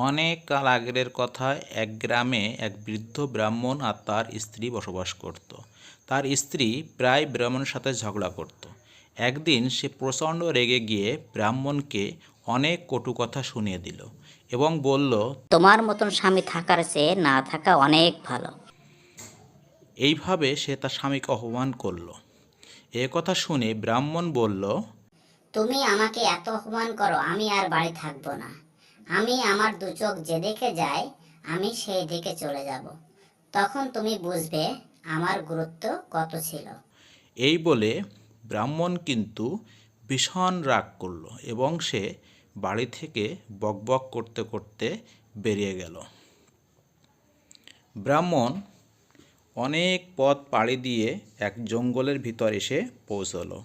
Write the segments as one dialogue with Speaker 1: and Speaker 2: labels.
Speaker 1: অনেক কাল আগের কথা। এক গ্রামে এক বৃদ্ধ ব্রাহ্মণ আর তার স্ত্রী বসবাস করত। তার স্ত্রী প্রায় ব্রাহ্মণের সাথে ঝগড়া করত। একদিন সে প্রচণ্ড রেগে গিয়ে ব্রাহ্মণকে অনেক কটু কথা শুনিয়ে দিল এবং বলল,
Speaker 2: তোমার মতন স্বামী থাকার চেয়ে না থাকা অনেক ভালো।
Speaker 1: এইভাবে সে তার স্বামীকে অপমান করল। এ কথা শুনে ব্রাহ্মণ বলল,
Speaker 2: তুমি আমাকে এত অপমান করো, আমি আর বাড়ি থাকবো না। আমি আমার দু চোখ যেদিকে যায় আমি সেই দিকে চলে যাব। তখন তুমি বুঝবে আমার গুরুত্ব কত ছিল।
Speaker 1: এই বলে ব্রাহ্মণ কিন্তু ভীষণ রাগ করল এবং সে বাড়ি থেকে বকবক করতে করতে বেরিয়ে গেল। ব্রাহ্মণ অনেক পথ পাড়ি দিয়ে এক জঙ্গলের ভিতর এসে পৌঁছলো।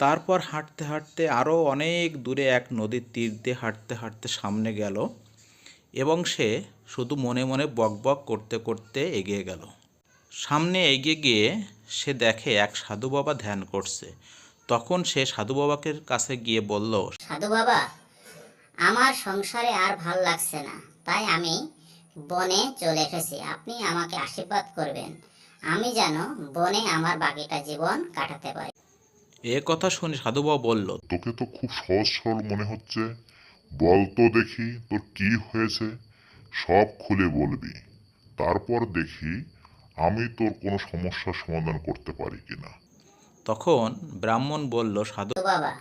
Speaker 1: তারপর হাঁটতে হাঁটতে আরও অনেক দূরে এক নদীর তীর দিয়ে হাঁটতে হাঁটতে সামনে গেল এবং সে শুধু মনে মনে বকবক করতে করতে এগিয়ে গেল। সামনে এগিয়ে গিয়ে সে দেখে এক সাধু বাবা ধ্যান করছে। তখন সে সাধু বাবাকে কাছে গিয়ে বলল,
Speaker 2: সাধু বাবা, আমার সংসারে আর ভাল লাগছে না, তাই আমি বনে চলে এসেছি। আপনি আমাকে আশীর্বাদ করবেন, আমি যেন বনে আমার বাকিটা জীবন কাটাতে পারি।
Speaker 1: এ কথা শুনে সাধু বাবা বলল,
Speaker 3: তোকে তো খুব সহজ সরল মনে হচ্ছে। বল তো দেখি তোর কি হয়েছে, সব খুলে বলবি। তারপর দেখি আমি তোর কোনো সমস্যার সমাধান করতে পারি কিনা।
Speaker 1: তখন ব্রাহ্মণ বলল, সাধু
Speaker 2: বাবা,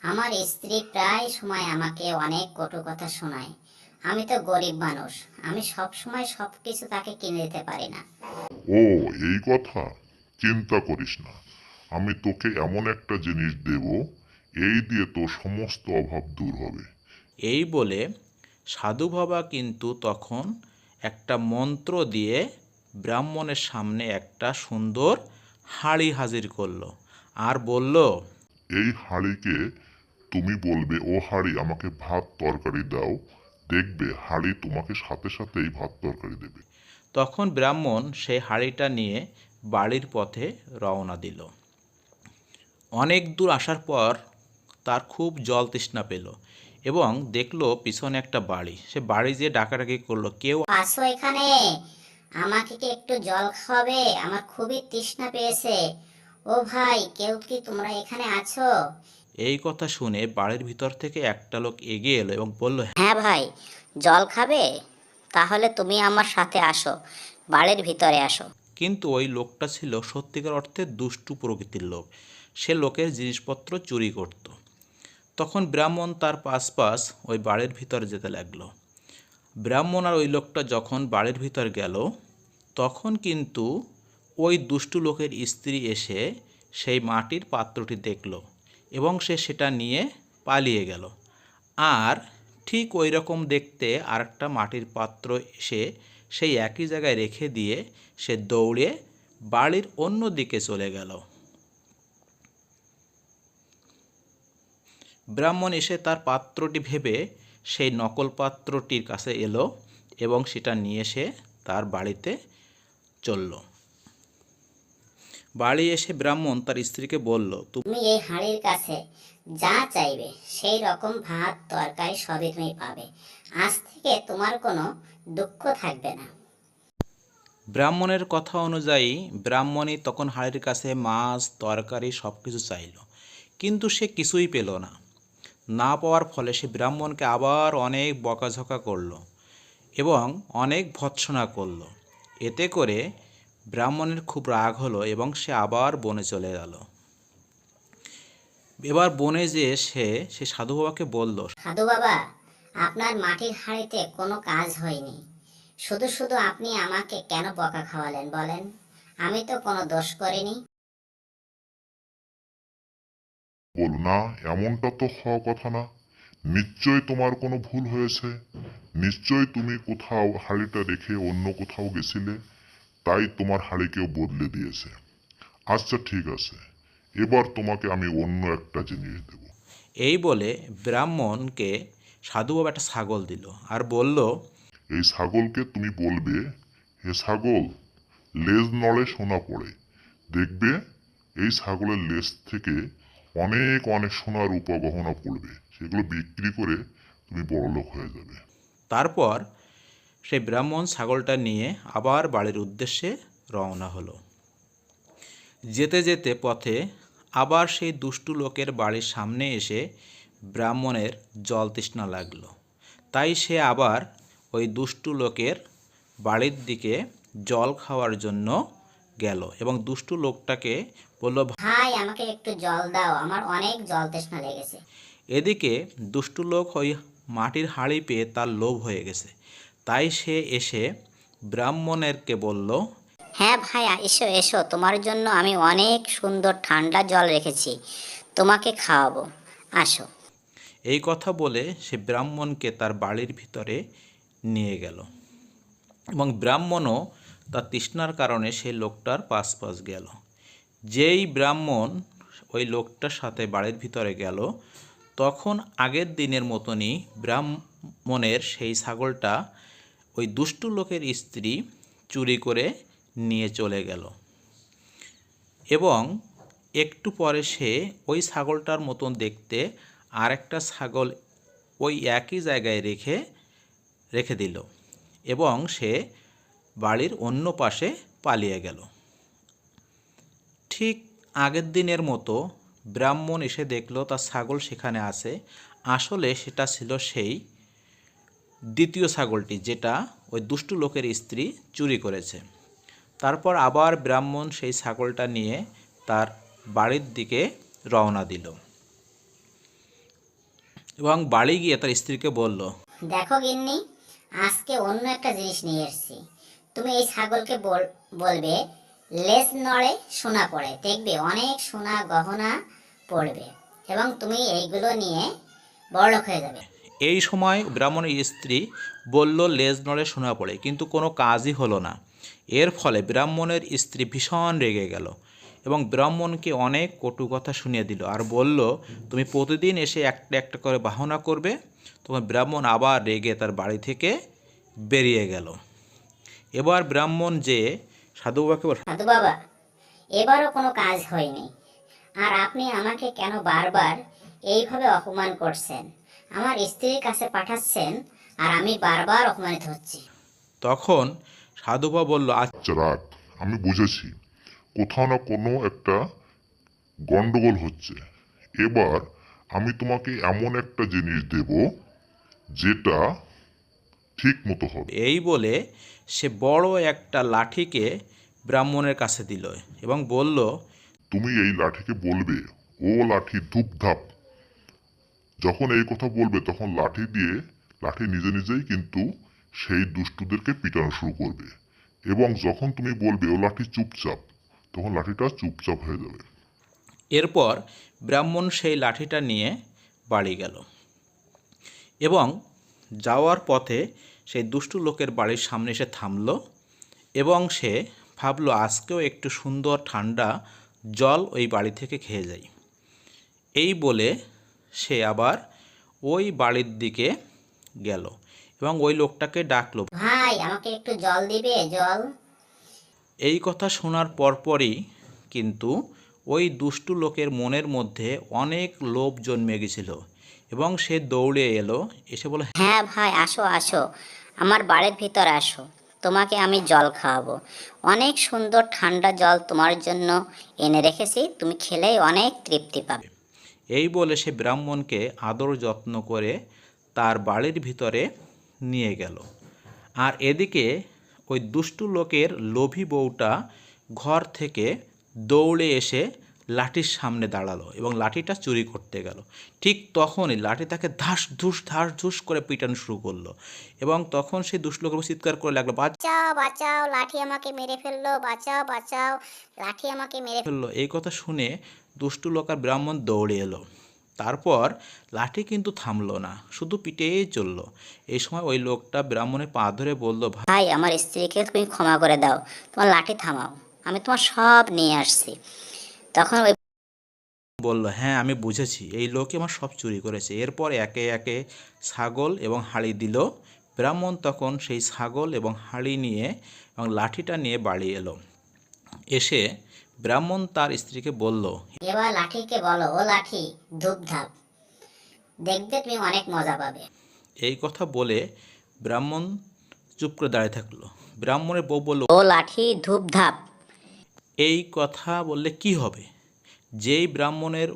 Speaker 2: আমার স্ত্রী প্রায় সময় আমাকে অনেক কটু কথা শোনায়। আমি তো গরিব মানুষ, আমি সব সময় সবকিছু তাকে কিনে দিতে পারি না।
Speaker 3: ও, এই কথা। চিন্তা করিস না, আমি তোকে এমন একটা জিনিস দেব, এই দিয়ে তোর সমস্ত অভাব দূর হবে।
Speaker 1: এই বলে সাধু বাবা কিন্তু তখন একটা মন্ত্র দিয়ে ব্রাহ্মণের সামনে একটা সুন্দর হাঁড়ি হাজির করলো আর বলল,
Speaker 3: এই হাঁড়িকে তুমি বলবে, ও হাঁড়ি আমাকে ভাত তরকারি দাও। দেখবে হাঁড়ি তোমাকে সাথে সাথেই ভাত তরকারি দেবে।
Speaker 1: তখন ব্রাহ্মণ সেই হাঁড়িটা নিয়ে বাড়ির পথে রওনা দিল। অনেক দূর আসার পর তার খুব জল তৃষ্ণা পেল এবং দেখলো পিছনে একটা বাড়ি। সে বাড়ি যেয়ে ডাকাডাকি করলো, কেউ
Speaker 2: আসো এখানে, আমাকে কি একটু জল খাওয়াবে? আমার খুবই তৃষ্ণা পেয়েছে। ও ভাই, কেউ কি তোমরা এখানে আছো?
Speaker 1: এই কথা শুনে বাড়ির ভিতর থেকে একটা লোক এগিয়ে এলো এবং বলল,
Speaker 2: হ্যাঁ ভাই, জল খাবে? তাহলে তুমি আমার সাথে আসো, বাড়ির ভিতরে আসো।
Speaker 1: কিন্তু ওই লোকটা ছিল সত্যিকার অর্থে দুষ্টু প্রকৃতির লোক। সে লোকের জিনিসপত্র চুরি করত। তখন ব্রাহ্মণ তার পাশ পাশ ওই বাড়ির ভিতর যেতে লাগলো। ব্রাহ্মণ আর ওই লোকটা যখন বাড়ির ভিতর গেল, তখন কিন্তু ওই দুষ্টু লোকের স্ত্রী এসে সেই মাটির পাত্রটি দেখল এবং সে সেটা নিয়ে পালিয়ে গেল। আর ঠিক ওই রকম দেখতে আরেকটা মাটির পাত্র এসে সেই একই জায়গায় রেখে দিয়ে সে দৌড়ে বাড়ির অন্য দিকে চলে গেল। ব্রাহ্মণ এসে তার পাত্রটি ভেবে সেই নকল পাত্রটির কাছে এলো এবং সেটা নিয়ে সে তার বাড়িতে চলল। বাড়ি এসে ব্রাহ্মণ তার স্ত্রীকে বলল,
Speaker 2: তুমি এই হাঁড়ির কাছে যা চাইবে সেই রকম ভাত তরকারি সবই তুমি পাবে। আজ থেকে তোমার কোনো দুঃখ থাকবে না।
Speaker 1: ব্রাহ্মণের কথা অনুযায়ী ব্রাহ্মণই তখন হাড়ির কাছে মাছ তরকারি সব কিছু চাইল, কিন্তু সে কিছুই পেল না। না পাওয়ার ফলে সে ব্রাহ্মণকে আবার অনেক বকাঝকা করল এবং অনেক ভৎসনা করল। এতে করে ব্রাহ্মণের খুব রাগ হলো এবং সে আবার বনে চলে গেল। এবার বনে যেয়ে সে সাধু বাবাকে বলল,
Speaker 2: সাধু বাবা, আপনার মাটির হাঁড়িতে কোনো কাজ হয়নি। শুধু শুধু আপনি আমাকে কেন বকা খাওয়ালেন বলেন? আমি তো কোনো দোষ করিনি।
Speaker 3: বল না, এমনটা তো হওয়ার কথা না। নিশ্চয় তোমার কোনো ভুল হয়েছে। নিশ্চয় তুমি কোথাও হাঁড়িটা রেখে অন্য কোথাও গেছিলে, তাই তোমার হাঁড়ি কেউ বদলে দিয়েছে। আচ্ছা ঠিক আছে, এবার তোমাকে আমি অন্য একটা জিনিস দেব।
Speaker 1: এই বলে ব্রাহ্মণকে সাধু বাবা একটা ছাগল দিল আর বলল,
Speaker 3: এই ছাগলকে তুমি বলবে, হে ছাগল, লেজ নড়ে সোনা পড়ে। দেখবে এই ছাগলের লেজ থেকে অনেক অনেক সোনার উপগহনা পড়বে, সেগুলো বিক্রি করে তুমি বড়লোক হয়ে যাবে।
Speaker 1: তারপর সেই ব্রাহ্মণ ছাগলটা নিয়ে আবার বাড়ির উদ্দেশ্যে রওনা হলো। যেতে যেতে পথে আবার সেই দুষ্টু লোকের বাড়ির সামনে এসে ব্রাহ্মণের জল তৃষ্ণা লাগলো। তাই সে আবার ওই দুষ্টু লোকের বাড়ির দিকে জল খাওয়ার জন্য গেল এবং দুষ্টু লোকটাকে বলল,
Speaker 2: ভাই আমাকে একটু জল দাও, আমার অনেক জল তৃষ্ণা লেগেছে।
Speaker 1: এদিকে দুষ্টু লোক ওই মাটির হাঁড়ি পেয়ে তার লোভ হয়ে গেছে। তাই সে এসে ব্রাহ্মণেরকে বলল,
Speaker 2: হ্যাঁ ভাই, এসো এসো, তোমার জন্য আমি অনেক সুন্দর ঠান্ডা জল রেখেছি, তোমাকে খাওয়াবো, আসো।
Speaker 1: এই কথা বলে সে ব্রাহ্মণকে তার বাড়ির ভিতরে নিয়ে গেল এবং ব্রাহ্মণও তার তৃষ্ণার কারণে সেই লোকটার পাশ গেল। যেই ব্রাহ্মণ ওই লোকটার সাথে বাড়ির ভিতরে গেল, তখন আগের দিনের মতনই ব্রাহ্মণের সেই ছাগলটা ওই দুষ্টু লোকের স্ত্রী চুরি করে নিয়ে চলে গেল এবং একটু পরে সে ওই ছাগলটার মতন দেখতে আরেকটা ছাগল ওই একই জায়গায় রেখে দিল এবং সে বাড়ির অন্য পাশে পালিয়ে গেল। ঠিক আগের দিনের মতো ব্রাহ্মণ এসে দেখলো তার ছাগল সেখানে আছে। আসলে সেটা ছিল সেই দ্বিতীয় ছাগলটি, যেটা ওই দুষ্টু লোকের স্ত্রী চুরি করেছে। তারপর আবার ব্রাহ্মণ সেই ছাগলটা নিয়ে তার বাড়ির দিকে রওনা দিল এবং বাড়ি গিয়ে তার স্ত্রীকে বলল,
Speaker 2: দেখো গিন্নি, আজকে অন্য একটা জিনিস নিয়ে এসেছি। তুমি এই ছাগলকে বলবে লেজ নড়ে সোনা পড়ে, দেখবে অনেক সোনা গহনা পড়বে এবং তুমি এইগুলো নিয়ে বড়লোক হয়ে যাবে।
Speaker 1: এই সময় ব্রাহ্মণের স্ত্রী বলল লেজ নড়ে সোনা পড়ে, কিন্তু কোনো কাজই হলো না। এর ফলে ব্রাহ্মণের স্ত্রী ভীষণ রেগে গেল এবং ব্রাহ্মণকে অনেক কটু কথা শুনিয়ে দিল আর বলল, তুমি প্রতিদিন এসে একটা একটা করে বাহনা করবে। তখন ব্রাহ্মণ আবার রেগে তার বাড়ি থেকে বেরিয়ে গেল। এবার ব্রাহ্মণ যে সাধু বাবাকে বলল,
Speaker 2: সাধু বাবা, এবারও কোনো কাজ হয়নি, আর আপনি আমাকে কেন বারবার এইভাবে অপমান করছেন? আমার স্ত্রীর কাছে পাঠাচ্ছেন আর আমি বারবার অপমানিত হচ্ছি।
Speaker 1: তখন সাধু বাবা বলল,
Speaker 3: আচ্ছা রাখ, আমি বুঝেছি কোথাও না কোনো একটা গন্ডগোল হচ্ছে। এবার আমি তোমাকে এমন একটা জিনিস দেব যেটা ঠিক মতো হবে।
Speaker 1: এই বলে সে বড় একটা লাঠিকে ব্রাহ্মণের কাছে দিল এবং বলল,
Speaker 3: তুমি এই লাঠিকে বলবে, ও লাঠি ধূপধাপ। যখন এই কথা বলবে তখন লাঠি নিজে নিজেই কিন্তু সেই দুষ্টুদেরকে পিটানো শুরু করবে এবং যখন তুমি বলবে ও লাঠি চুপচাপ, তখন লাঠিটা চুপচাপ হয়ে যাবে।
Speaker 1: এরপর ব্রাহ্মণ সেই লাঠিটা নিয়ে বাড়ি গেল এবং যাওয়ার পথে সেই দুষ্টু লোকের বাড়ির সামনে এসে থামল এবং সে ভাবলো আজকেও একটু সুন্দর ঠান্ডা জল ওই বাড়ি থেকে খেয়ে যাই। এই বলে সে আবার ওই বাড়ির দিকে গেল এবং ওই লোকটাকে ডাকলো।
Speaker 2: ভাই আমাকে একটু জল দিবে, জল।
Speaker 1: এই কথা শোনার পরপরই কিন্তু ওই দুষ্টু লোকের মনের মধ্যে অনেক লোভ জন্মে গেছিল এবং সে দৌড়ে এলো, এসে বলে,
Speaker 2: হ্যাঁ ভাই, আসো আসো, আমার বাড়ির ভিতরে আসো, তোমাকে আমি জল খাওয়াবো। অনেক সুন্দর ঠান্ডা জল তোমার জন্য এনে রেখেছি, তুমি খেলেই অনেক তৃপ্তি পাবে।
Speaker 1: এই বলে সে ব্রাহ্মণকে আদর যত্ন করে তার বাড়ির ভিতরে নিয়ে গেল। আর এদিকে ওই দুষ্টু লোকের লোভী বউটা ঘর থেকে দৌড়ে এসে লাঠির সামনে দাঁড়ালো এবং লাঠিটা চুরি করতে গেল। ঠিক তখনই লাঠি তাকে ধাস ধুস করে পিটানো শুরু করলো এবং তখন সেই দুষ্ট লোকের উপর চিৎকার করে লাগলো,
Speaker 2: বাঁচাও বাঁচাও, লাঠি আমাকে মেরে ফেললো, বাঁচাও বাঁচাও, লাঠি আমাকে মেরে
Speaker 1: ফেললো। এই কথা শুনে দুষ্টু লোক আর ব্রাহ্মণ দৌড়ে এলো। তারপর লাঠি কিন্তু থামলো না, শুধু পিটেই চললো। এই সময় ওই লোকটা ব্রাহ্মণের পা ধরে বলল,
Speaker 2: ভাই আমার স্ত্রীকে তুমি ক্ষমা করে দাও, তোমার লাঠি থামাও, আমি তোমার সব নিয়ে আসছি। তখন ওই
Speaker 1: বলল, হ্যাঁ আমি বুঝেছি, এই লোকই আমার সব চুরি করেছে। এরপর একে একে ছাগল এবং হাঁড়ি দিল। ব্রাহ্মণ তখন সেই ছাগল এবং হাঁড়ি নিয়ে এবং লাঠিটা নিয়ে বাড়ি এলো। এসে ব্রাহ্মণ তার স্ত্রীকে বলল,
Speaker 2: এবার লাঠিকে বলো, ও লাঠি ধূপধাপ, দেখবে তুমি অনেক মজা পাবে।
Speaker 1: এই কথা বলে ব্রাহ্মণ চুপ করে দাঁড়িয়ে থাকলো। ব্রাহ্মণের বউ বলল,
Speaker 2: ও লাঠি ধূপধাপ।
Speaker 1: এই কথা বললে কি হবে? যেই ব্রাহ্মণের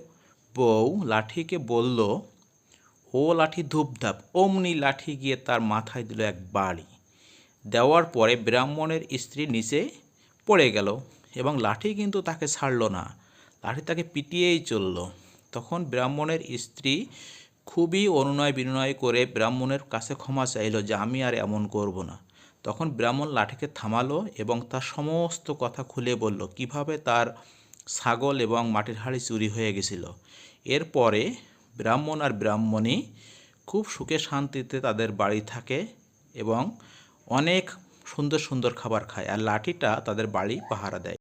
Speaker 1: বউ লাঠিকে বলল, ও লাঠি ধূপধাপ, অমনি লাঠি গিয়ে তার মাথায় দিল এক বাড়ি। দেওয়ার পরে ব্রাহ্মণের স্ত্রী নিচে পড়ে গেল এবং লাঠি কিন্তু তাকে ছাড়ল না, লাঠি তাকে পিটিয়েই চলল। তখন ব্রাহ্মণের স্ত্রী খুবই অনুনয় বিনয় করে ব্রাহ্মণের কাছে ক্ষমা চাইল যে আমি আর এমন করব না। তখন ব্রাহ্মণ লাঠিকে থামালো এবং তার সমস্ত কথা খুলে বলল কিভাবে তার ছাগল এবং মাটির হাঁড়ি চুরি হয়ে গেছিল। এরপরে ব্রাহ্মণ আর ব্রাহ্মণী খুব সুখে শান্তিতে তাদের বাড়ি থাকে এবং অনেক সুন্দর সুন্দর খাবার খায়, আর লাঠিটা তাদের বাড়ি পাহারা দেয়।